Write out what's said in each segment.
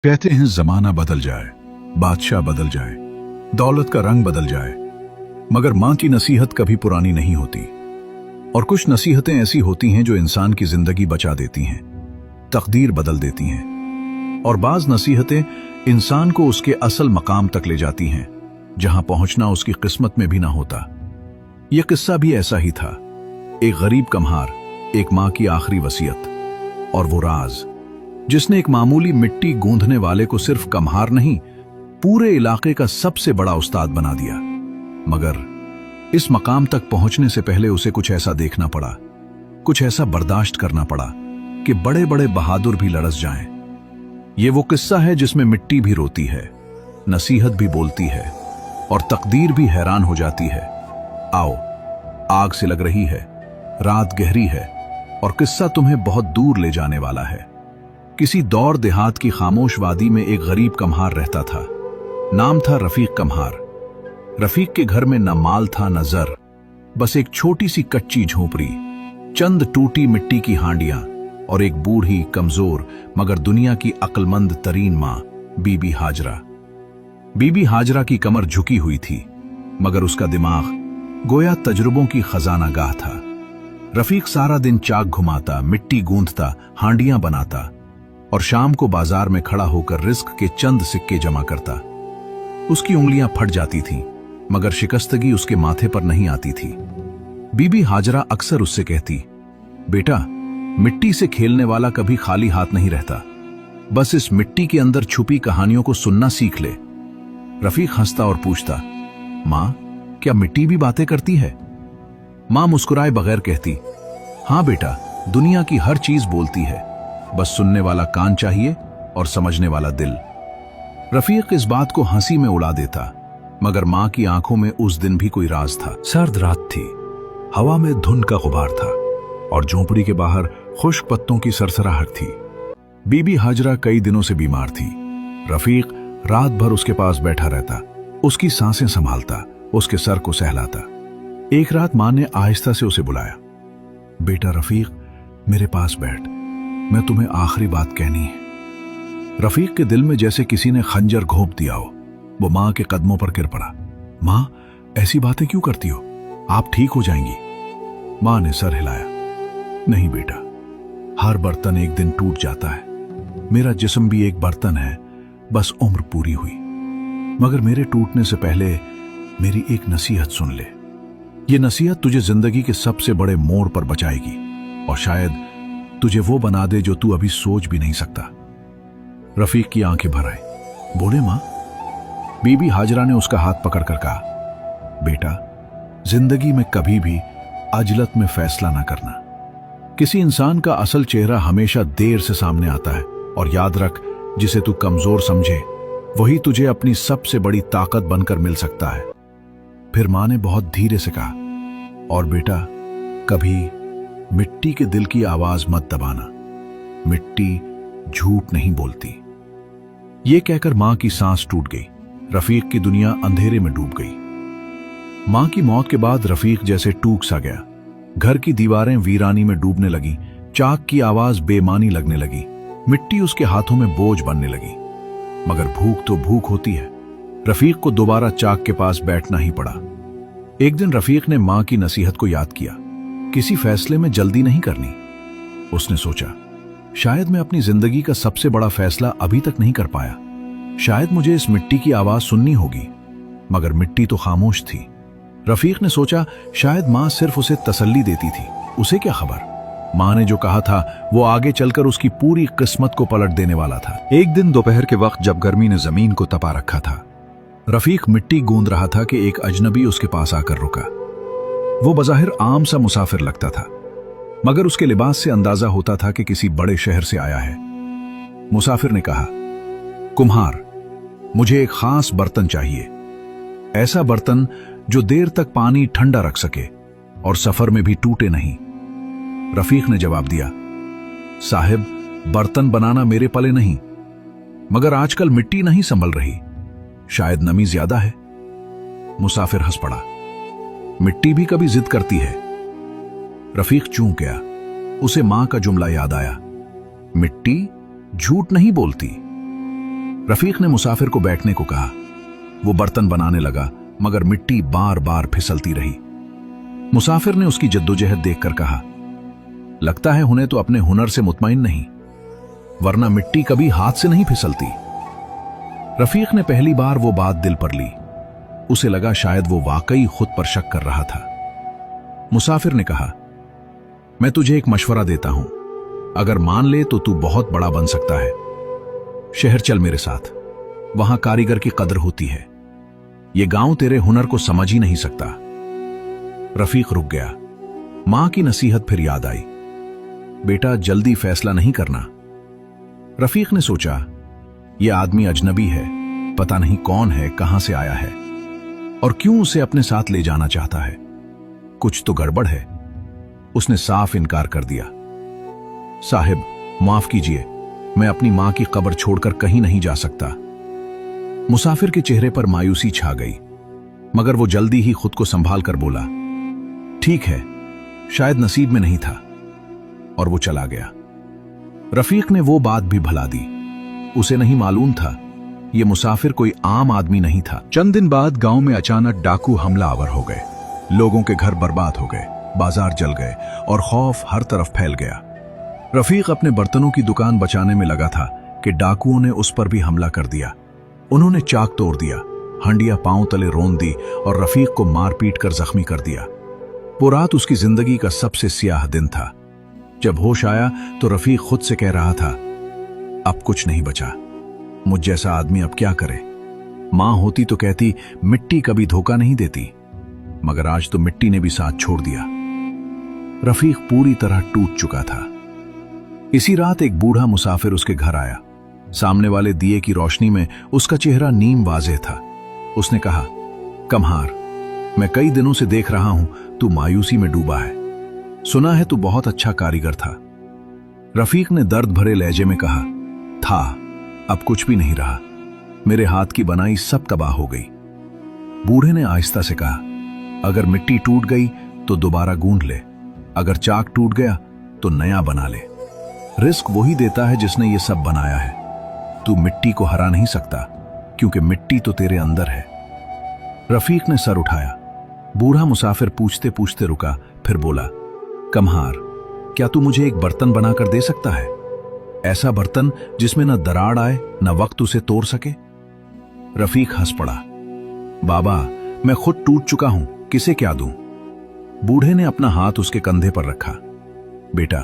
कहते हैं जमाना बदल जाए, बादशाह बदल जाए, दौलत का रंग बदल जाए, मगर मां की नसीहत कभी पुरानी नहीं होती। और कुछ नसीहतें ऐसी होती हैं जो इंसान की जिंदगी बचा देती हैं, तकदीर बदल देती हैं। और बाज नसीहतें इंसान को उसके असल मकाम तक ले जाती हैं, जहां पहुंचना उसकी किस्मत में भी ना होता। यह किस्सा भी ऐसा ही था। एक गरीब कम्हार, एक मां की आखिरी वसीयत और वो राज जिसने एक मामूली मिट्टी गूंधने वाले को सिर्फ कम्हार नहीं, पूरे इलाके का सबसे बड़ा उस्ताद बना दिया। मगर इस मकाम तक पहुंचने से पहले उसे कुछ ऐसा देखना पड़ा, कुछ ऐसा बर्दाश्त करना पड़ा कि बड़े बड़े बहादुर भी लड़स जाएं। ये वो किस्सा है जिसमें मिट्टी भी रोती है, नसीहत भी बोलती है और तकदीर भी हैरान हो जाती है। आओ, आग से लग रही है, रात गहरी है और किस्सा तुम्हें बहुत दूर ले जाने वाला है। किसी दौर देहात की खामोश वादी में एक गरीब कम्हार रहता था। नाम था रफीक कम्हार। रफीक के घर में न माल था न जर, बस एक छोटी सी कच्ची झोपड़ी, चंद टूटी मिट्टी की हांडियां और एक बूढ़ी कमजोर मगर दुनिया की अक्लमंद तरीन मां, बीबी हाजरा। बीबी हाजरा की कमर झुकी हुई थी, मगर उसका दिमाग गोया तजुर्बों की खजाना गाह था। रफीक सारा दिन चाक घुमाता, मिट्टी गूंथता, हांडियां बनाता और शाम को बाजार में खड़ा होकर रिस्क के चंद सिक्के जमा करता। उसकी उंगलियां फट जाती थीं, मगर शिकस्तगी उसके माथे पर नहीं आती थी। बीबी हाजरा अक्सर उससे कहती, बेटा, मिट्टी से खेलने वाला कभी खाली हाथ नहीं रहता, बस इस मिट्टी के अंदर छुपी कहानियों को सुनना सीख ले। रफीक हंसता और पूछता, मां, क्या मिट्टी भी बातें करती है? मां मुस्कुराए बगैर कहती, हां बेटा, दुनिया की हर चीज बोलती है, बस सुनने वाला कान चाहिए और समझने वाला दिल। रफीक इस बात को हंसी में उड़ा देता, मगर मां की आंखों में उस दिन भी कोई राज था। सर्द रात थी, हवा में धुंध का गुबार था और झोंपड़ी के बाहर खुश्क पत्तों की सरसराहट थी। बीबी हाजरा कई दिनों से बीमार थी। रफीक रात भर उसके पास बैठा रहता, उसकी सांसें संभालता, उसके सर को सहलाता। एक रात मां ने आहिस्ता से उसे बुलाया, बेटा रफीक, मेरे पास बैठ, मैं तुम्हें आखिरी बात कहनी है। रफीक के दिल में जैसे किसी ने खंजर घोंप दिया हो। वो मां के कदमों पर गिर पड़ा। मां, ऐसी बातें क्यों करती हो? आप ठीक हो जाएंगी। मां ने सर हिलाया, नहीं बेटा, हर बर्तन एक दिन टूट जाता है। मेरा जिस्म भी एक बर्तन है, बस उम्र पूरी हुई। मगर मेरे टूटने से पहले मेरी एक नसीहत सुन ले। ये नसीहत तुझे जिंदगी के सबसे बड़े मोड़ पर बचाएगी और शायद तुझे वो बना दे जो तू अभी सोच भी नहीं सकता। रफीक की आंखें भर आई। बोले मां? बीबी हाजरा ने उसका हाथ पकड़कर कहा, बेटा, जिंदगी में कभी भी अजलत में फैसला ना करना। किसी इंसान का असल चेहरा हमेशा देर से सामने आता है और याद रख, जिसे तू कमजोर समझे वही तुझे अपनी सबसे बड़ी ताकत बनकर मिल सकता है। फिर मां ने बहुत धीरे से कहा, और बेटा, कभी मिट्टी के दिल की आवाज मत दबाना, मिट्टी झूठ नहीं बोलती। ये कहकर मां की सांस टूट गई। रफीक की दुनिया अंधेरे में डूब गई। मां की मौत के बाद रफीक जैसे टूक सा गया। घर की दीवारें वीरानी में डूबने लगी, चाक की आवाज बेमानी लगने लगी, मिट्टी उसके हाथों में बोझ बनने लगी। मगर भूख तो भूख होती है। रफीक को दोबारा चाक के पास बैठना ही पड़ा। एक दिन रफीक ने मां की नसीहत को याद किया, किसी फैसले में जल्दी नहीं करनी। उसने सोचा, शायद मैं अपनी जिंदगी का सबसे बड़ा फैसला अभी तक नहीं कर पाया। शायद मुझे इस मिट्टी की आवाज सुननी होगी। मगर मिट्टी तो खामोश थी। रफीक ने सोचा, शायद मां सिर्फ उसे तसल्ली देती थी, उसे क्या खबर। मां ने जो कहा था वो आगे चलकर उसकी पूरी किस्मत को पलट देने वाला था। एक दिन दोपहर के वक्त जब गर्मी ने जमीन को तपा रखा था, रफीक मिट्टी गूंद रहा था कि एक अजनबी उसके पास आकर रुका। वो बज़ाहिर आम सा मुसाफिर लगता था, मगर उसके लिबास से अंदाजा होता था कि किसी बड़े शहर से आया है। मुसाफिर ने कहा, कुम्हार, मुझे एक खास बर्तन चाहिए, ऐसा बर्तन जो देर तक पानी ठंडा रख सके और सफर में भी टूटे नहीं। रफीक ने जवाब दिया, साहिब, बर्तन बनाना मेरे पले नहीं, मगर आजकल मिट्टी नहीं संभल रही, शायद नमी ज्यादा है। मुसाफिर हंस पड़ा, मिट्टी भी कभी जिद करती है। रफीक चूक गया। उसे मां का जुमला याद आया, मिट्टी झूठ नहीं बोलती। रफीक ने मुसाफिर को बैठने को कहा। वो बर्तन बनाने लगा, मगर मिट्टी बार बार फिसलती रही। मुसाफिर ने उसकी जद्दोजहद देखकर कहा, लगता है उन्हें तो अपने हुनर से मुतमईन नहीं, वरना मिट्टी कभी हाथ से नहीं फिसलती। रफीक ने पहली बार वो बात दिल पर ली। उसे लगा शायद वो वाकई खुद पर शक कर रहा था। मुसाफिर ने कहा, मैं तुझे एक मशवरा देता हूं, अगर मान ले तो तू बहुत बड़ा बन सकता है। शहर चल मेरे साथ, वहां कारीगर की कदर होती है। ये गांव तेरे हुनर को समझ ही नहीं सकता। रफीक रुक गया। मां की नसीहत फिर याद आई, बेटा जल्दी फैसला नहीं करना। रफीक ने सोचा, यह आदमी अजनबी है, पता नहीं कौन है, कहां से आया है और क्यों उसे अपने साथ ले जाना चाहता है। कुछ तो गड़बड़ है। उसने साफ इनकार कर दिया। साहिब माफ कीजिए, मैं अपनी मां की कब्र छोड़कर कहीं नहीं जा सकता। मुसाफिर के चेहरे पर मायूसी छा गई, मगर वो जल्दी ही खुद को संभाल कर बोला, ठीक है, शायद नसीब में नहीं था, और वो चला गया। रफीक ने वो बात भी भुला दी। उसे नहीं मालूम था ये मुसाफिर कोई आम आदमी नहीं था। चंद दिन बाद गांव में अचानक डाकू हमलावर हो गए। लोगों के घर बर्बाद हो गए, बाजार जल गए और खौफ हर तरफ फैल गया। रफीक अपने बर्तनों की दुकान बचाने में लगा था कि डाकुओं ने उस पर भी हमला कर दिया। उन्होंने चाक तोड़ दिया, हंडिया पांव तले रोन दी और रफीक को मार पीट कर जख्मी कर दिया। वो रात उसकी जिंदगी का सबसे स्याह दिन था। जब होश आया तो रफीक खुद से कह रहा था, अब कुछ नहीं बचा, मुझ जैसा आदमी अब क्या करे। मां होती तो कहती मिट्टी कभी धोखा नहीं देती, मगर आज तो मिट्टी ने भी साथ छोड़ दिया। रफीक पूरी तरह टूट चुका था। इसी रात एक बूढ़ा मुसाफिर उसके घर आया। सामने वाले दिए की रोशनी में उसका चेहरा नीम वाज़ेह था। उसने कहा, कमहार, मैं कई दिनों से देख रहा हूं तू मायूसी में डूबा है। सुना है तू बहुत अच्छा कारीगर था। रफीक ने दर्द भरे लहजे में कहा, था, अब कुछ भी नहीं रहा। मेरे हाथ की बनाई सब तबाह हो गई। बूढ़े ने आहिस्ता से कहा, अगर मिट्टी टूट गई तो दोबारा गूंथ ले, अगर चाक टूट गया तो नया बना ले। रिस्क वही देता है जिसने ये सब बनाया है। तू मिट्टी को हरा नहीं सकता, क्योंकि मिट्टी तो तेरे अंदर है। रफीक ने सर उठाया। बूढ़ा मुसाफिर पूछते पूछते रुका, फिर बोला, कमहार, क्या तू मुझे एक बर्तन बनाकर दे सकता है? ऐसा बर्तन जिसमें न दरार आए न वक्त उसे तोड़ सके। रफीक हंस पड़ा। बाबा, मैं खुद टूट चुका हूं, किसे क्या दूं? बूढ़े ने अपना हाथ उसके कंधे पर रखा। बेटा,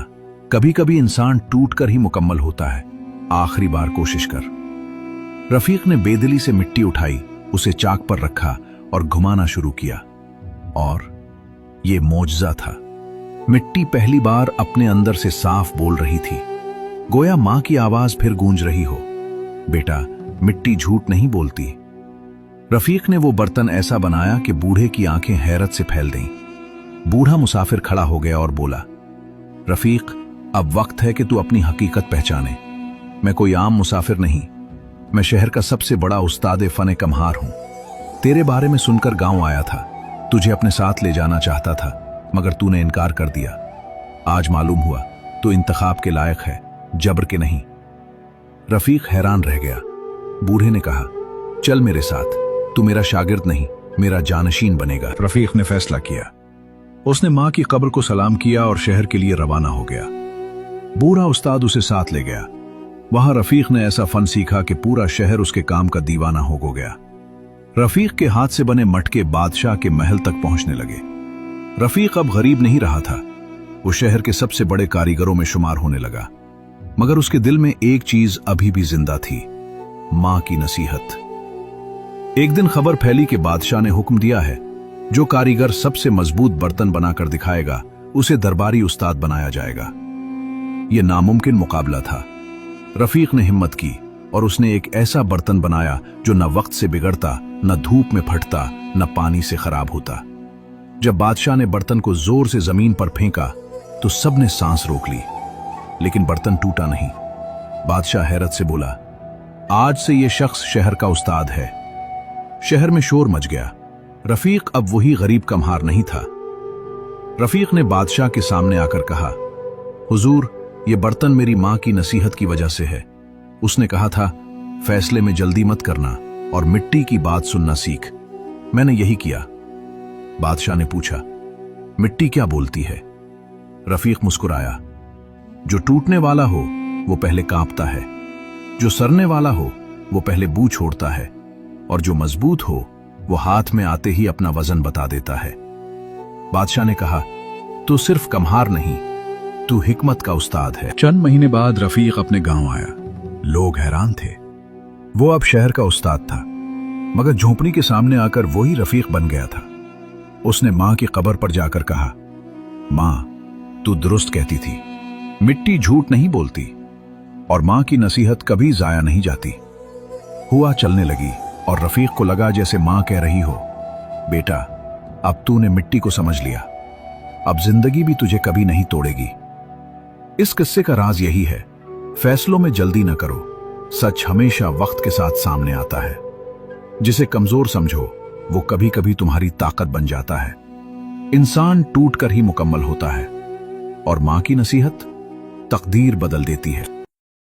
कभी कभी इंसान टूट कर ही मुकम्मल होता है, आखिरी बार कोशिश कर। रफीक ने बेदिली से मिट्टी उठाई, उसे चाक पर रखा और घुमाना शुरू किया। और ये मौजज़ा था। मिट्टी पहली बार अपने अंदर से साफ बोल रही थी, गोया मां की आवाज फिर गूंज रही हो, बेटा, मिट्टी झूठ नहीं बोलती। रफीक ने वो बर्तन ऐसा बनाया कि बूढ़े की आंखें हैरत से फैल गईं। बूढ़ा मुसाफिर खड़ा हो गया और बोला, रफीक, अब वक्त है कि तू अपनी हकीकत पहचाने। मैं कोई आम मुसाफिर नहीं, मैं शहर का सबसे बड़ा उस्ताद फन कमहार हूं। तेरे बारे में सुनकर गांव आया था, तुझे अपने साथ ले जाना चाहता था, मगर तूने इनकार कर दिया। आज मालूम हुआ तू इंतखाब के लायक है, जबर के नहीं। रफीक हैरान रह गया। बूढ़े ने कहा, चल मेरे साथ, तू मेरा शागिर्द नहीं, मेरा जानशीन बनेगा। रफीक ने फैसला किया। उसने मां की कब्र को सलाम किया और शहर के लिए रवाना हो गया। बूढ़ा उस्ताद उसे साथ ले गया। वहां रफीक ने ऐसा फन सीखा कि पूरा शहर उसके काम का दीवाना हो गया। रफीक के हाथ से बने मटके बादशाह के महल तक पहुंचने लगे। रफीक अब गरीब नहीं रहा था, वो शहर के सबसे बड़े कारीगरों में शुमार होने लगा। मगर उसके दिल में एक चीज अभी भी जिंदा थी, मां की नसीहत। एक दिन खबर फैली कि बादशाह ने हुक्म दिया है, जो कारीगर सबसे मजबूत बर्तन बनाकर दिखाएगा उसे दरबारी उस्ताद बनाया जाएगा। यह नामुमकिन मुकाबला था। रफीक ने हिम्मत की और उसने एक ऐसा बर्तन बनाया जो न वक्त से बिगड़ता, न धूप में फटता, न पानी से खराब होता। जब बादशाह ने बर्तन को जोर से जमीन पर फेंका तो सबने सांस रोक ली, लेकिन बर्तन टूटा नहीं। बादशाह हैरत से बोला, आज से यह शख्स शहर का उस्ताद है। शहर में शोर मच गया। रफीक अब वही गरीब कमहार नहीं था। रफीक ने बादशाह के सामने आकर कहा, हुजूर, ये बर्तन मेरी मां की नसीहत की वजह से है। उसने कहा था, फैसले में जल्दी मत करना और मिट्टी की बात सुनना सीख। मैंने यही किया। बादशाह ने पूछा, मिट्टी क्या बोलती है? रफीक मुस्कुराया, जो टूटने वाला हो वो पहले कांपता है, जो सरने वाला हो वो पहले बू छोड़ता है, और जो मजबूत हो वो हाथ में आते ही अपना वजन बता देता है। बादशाह ने कहा, तू सिर्फ कम्हार नहीं, तू हिकमत का उस्ताद है। चंद महीने बाद रफीक अपने गांव आया। लोग हैरान थे। वो अब शहर का उस्ताद था, मगर झोंपड़ी के सामने आकर वही रफीक बन गया था। उसने मां की कब्र पर जाकर कहा, मां, तू दुरुस्त कहती थी, मिट्टी झूठ नहीं बोलती और मां की नसीहत कभी जाया नहीं जाती। हुआ चलने लगी और रफीक को लगा जैसे मां कह रही हो, बेटा, अब तूने मिट्टी को समझ लिया, अब जिंदगी भी तुझे कभी नहीं तोड़ेगी। इस किस्से का राज यही है, फैसलों में जल्दी न करो, सच हमेशा वक्त के साथ सामने आता है। जिसे कमजोर समझो वो कभी कभी तुम्हारी ताकत बन जाता है। इंसान टूट कर ही मुकम्मल होता है और मां की नसीहत तकदीर बदल देती है।